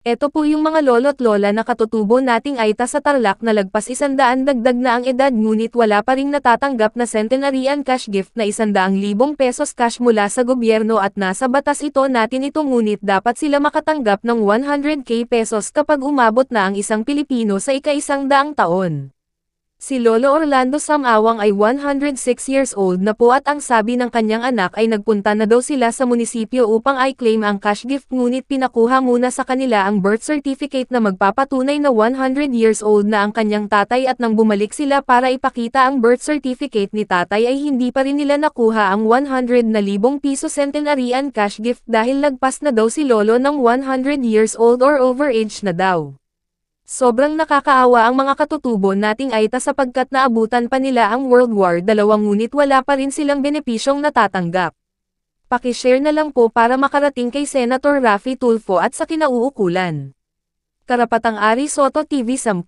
Eto po yung mga lolo't lola na katutubo nating Aita sa Tarlac na lagpas 100 dagdag na ang edad ngunit wala pa ring natatanggap na centenarian cash gift na 100,000 pesos cash mula sa gobyerno at nasa batas ito natin ito ngunit dapat sila makatanggap ng 100k pesos kapag umabot na ang isang Pilipino sa ika-100 taon. Si Lolo Orlando Samawang ay 106 years old na po at ang sabi ng kanyang anak ay nagpunta na daw sila sa munisipyo upang i-claim ang cash gift ngunit pinakuha muna sa kanila ang birth certificate na magpapatunay na 100 years old na ang kanyang tatay at nang bumalik sila para ipakita ang birth certificate ni tatay ay hindi pa rin nila nakuha ang 100,000 piso centenarian cash gift dahil lagpas na daw si Lolo ng 100 years old or overage na daw. Sobrang nakakaawa ang mga katutubo nating Aita sapagkat naabutan pa nila ang World War II ngunit wala pa rin silang benepisyong natatanggap. Pakishare na lang po para makarating kay Senator Raffy Tulfo at sa kinauukulan. Karapatang-Ari Soto TV 10